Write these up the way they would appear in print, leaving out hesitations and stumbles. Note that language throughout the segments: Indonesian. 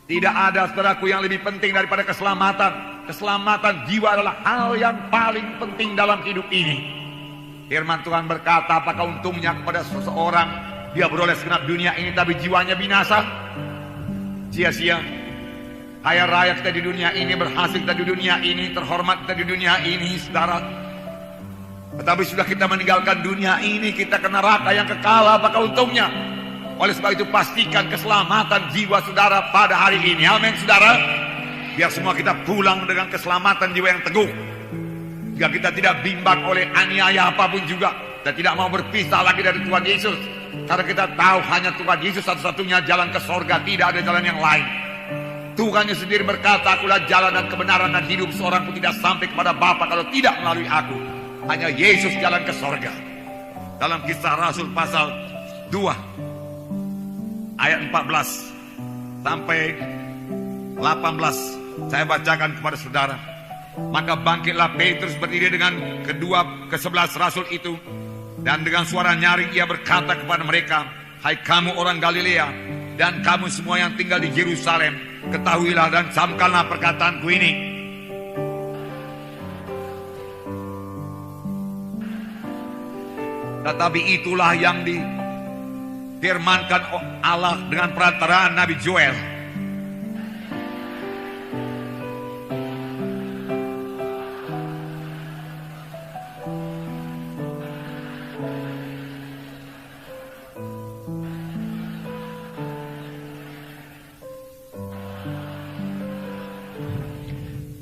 Tidak ada, saudaraku, yang lebih penting daripada keselamatan. Keselamatan jiwa adalah hal yang paling penting dalam hidup ini. Firman Tuhan berkata, apakah untungnya kepada seseorang dia beroleh segenap dunia ini tapi jiwanya binasa? Sia-sia. Kaya raya kita di dunia ini, berhasil kita di dunia ini, terhormat kita di dunia ini, saudara. Tetapi sudah kita meninggalkan dunia ini, kita ke neraka yang kekal, apakah untungnya? Oleh sebab itu pastikan keselamatan jiwa saudara pada hari ini. Amin, saudara. Biar semua kita pulang dengan keselamatan jiwa yang teguh. Jika kita tidak bimbang oleh aniaya apapun juga, kita tidak mau berpisah lagi dari Tuhan Yesus. Karena kita tahu hanya Tuhan Yesus satu-satunya jalan ke sorga, tidak ada jalan yang lain. Tuhannya sendiri berkata, akulah jalan dan kebenaran dan hidup, seorang pun tidak sampai kepada Bapa kalau tidak melalui aku. Hanya Yesus jalan ke sorga. Dalam Kisah Rasul pasal 2 ayat 14 sampai 18 saya bacakan kepada saudara. Maka bangkitlah Petrus berdiri dengan ke-11 rasul itu, dan dengan suara nyaring ia berkata kepada mereka, hai kamu orang Galilea dan kamu semua yang tinggal di Yerusalem, ketahuilah dan camkanlah perkataanku ini. Tetapi itulah yang difirmankan Allah dengan perantaraan Nabi Joel.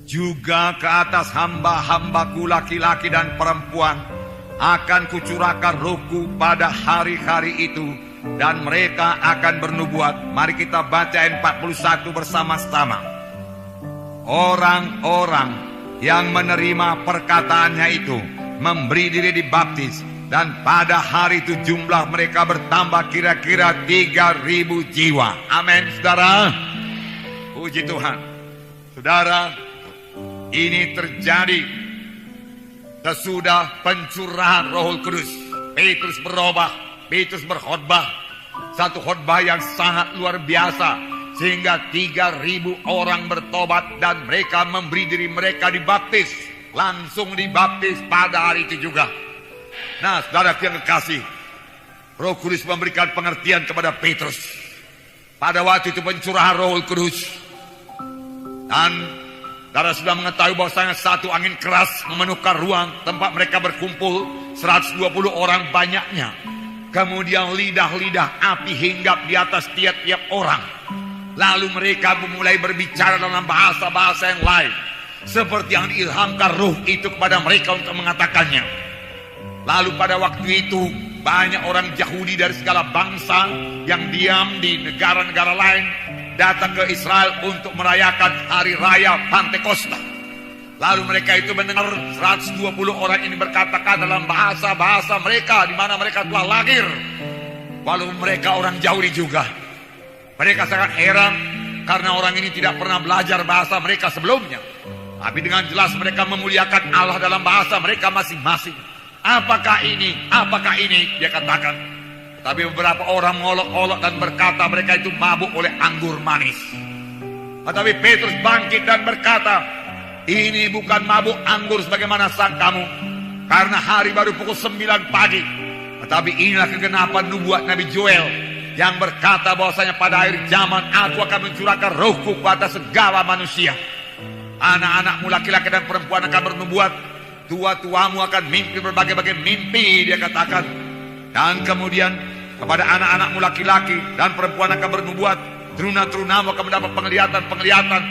Juga ke atas hamba-hambaku laki-laki dan perempuan akan kucurahkan rohku pada hari-hari itu, dan mereka akan bernubuat. Mari kita baca ayat 41 bersama-sama. Orang-orang yang menerima perkataannya itu memberi diri dibaptis, dan pada hari itu jumlah mereka bertambah kira-kira 3.000 jiwa. Amin, saudara. Puji Tuhan. Saudara, ini terjadi sesudah pencurahan Roh Kudus. Petrus berubah, Petrus berkhotbah, satu khotbah yang sangat luar biasa, sehingga 3.000 orang bertobat dan mereka memberi diri mereka dibaptis. Langsung dibaptis pada hari itu juga. Nah, saudara yang kekasih, Roh Kudus memberikan pengertian kepada Petrus pada waktu itu pencurahan Roh Kudus. Dan saudara sudah mengetahui bahwasanya satu angin keras memenuhkan ruang tempat mereka berkumpul, 120 orang banyaknya. Kemudian lidah-lidah api hinggap di atas tiap-tiap orang. Lalu mereka memulai berbicara dalam bahasa-bahasa yang lain, seperti yang diilhamkan Roh itu kepada mereka untuk mengatakannya. Lalu pada waktu itu banyak orang Yahudi dari segala bangsa yang diam di negara-negara lain datang ke Israel untuk merayakan hari raya Pantekosta. Lalu mereka itu mendengar 120 orang ini berkata-kata dalam bahasa-bahasa mereka di mana mereka telah lahir, walaupun mereka orang Yahudi juga. Mereka sangat heran karena orang ini tidak pernah belajar bahasa mereka sebelumnya. Tapi dengan jelas mereka memuliakan Allah dalam bahasa mereka masing-masing. Apakah ini? Apakah ini? Dia katakan. Tapi beberapa orang mengolok-olok dan berkata mereka itu mabuk oleh anggur manis. Tetapi Petrus bangkit dan berkata, ini bukan mabuk anggur sebagaimana sangkamu, karena hari baru pukul 9 pagi. Tetapi inilah kegenapan nubuat Nabi Joel yang berkata bahwasanya pada akhir zaman aku akan mencurahkan rohku kepada segala manusia. Anak-anakmu laki-laki dan perempuan akan bernubuat, tua-tuamu akan mimpi berbagai-bagai mimpi, dia katakan. Dan kemudian kepada anak-anakmu laki-laki dan perempuan akan bernubuat, teruna-terunamu akan mendapat penglihatan-penglihatan,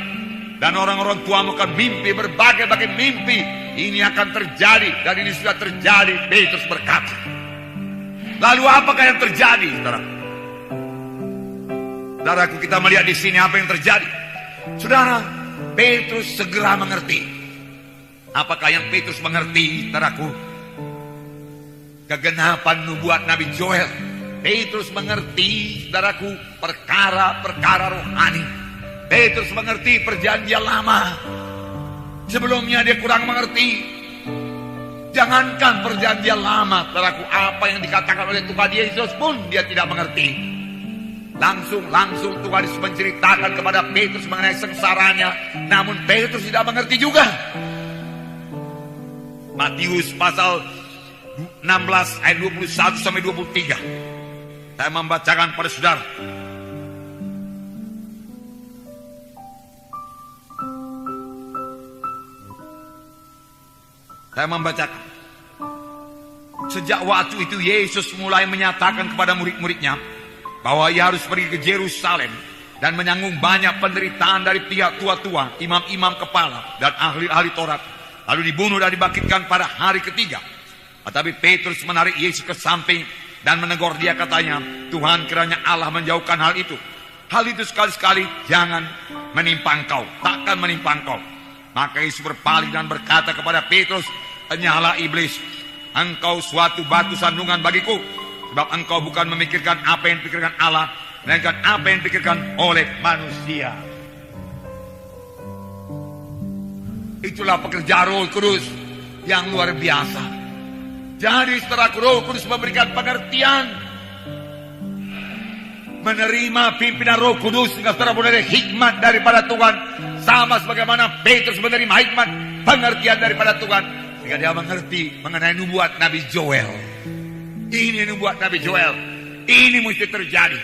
dan orang-orang tuamu akan mimpi berbagai-bagai mimpi. Ini akan terjadi, dan ini sudah terjadi, Petrus berkata. Lalu apakah yang terjadi, saudara? Saudaraku, kita melihat di sini apa yang terjadi. Saudara, Petrus segera mengerti. Apakah yang Petrus mengerti, saudaraku? Kegenapan nubuat Nabi Joel. Petrus mengerti, saudaraku, perkara-perkara rohani. Petrus mengerti perjanjian lama. Sebelumnya dia kurang mengerti. Jangankan perjanjian lama, saudaraku, apa yang dikatakan oleh Tuhan Yesus pun dia tidak mengerti. Langsung Tuhan Yesus menceritakan kepada Petrus mengenai sengsaranya. Namun Petrus tidak mengerti juga. Matius pasal 16 ayat 21 sampai 23. Saya membacakan pada saudara. Saya membacakan. Sejak waktu itu Yesus mulai menyatakan kepada murid-muridnya bahwa ia harus pergi ke Yerusalem dan menanggung banyak penderitaan dari pihak tua-tua, imam-imam kepala, dan ahli-ahli Taurat, lalu dibunuh dan dibangkitkan pada hari ketiga. Tetapi Petrus menarik Yesus ke samping dan menegur dia, katanya, Tuhan, kiranya Allah menjauhkan hal itu. Hal itu sekali-sekali jangan menimpa engkau, takkan menimpa engkau. Maka Yesus berpaling dan berkata kepada Petrus, "Henyalah iblis, engkau suatu batu sandungan bagiku, sebab engkau bukan memikirkan apa yang dipikirkan Allah, melainkan apa yang dipikirkan oleh manusia." Itulah pekerjaan Roh Kudus yang luar biasa. Jadi setelah Roh Kudus memberikan pengertian, menerima pimpinan Roh Kudus, sehingga saudara menerima hikmat daripada Tuhan, sama sebagaimana Petrus menerima hikmat pengertian daripada Tuhan, sehingga dia mengerti mengenai nubuat Nabi Joel. Ini nubuat Nabi Joel, ini mesti terjadi.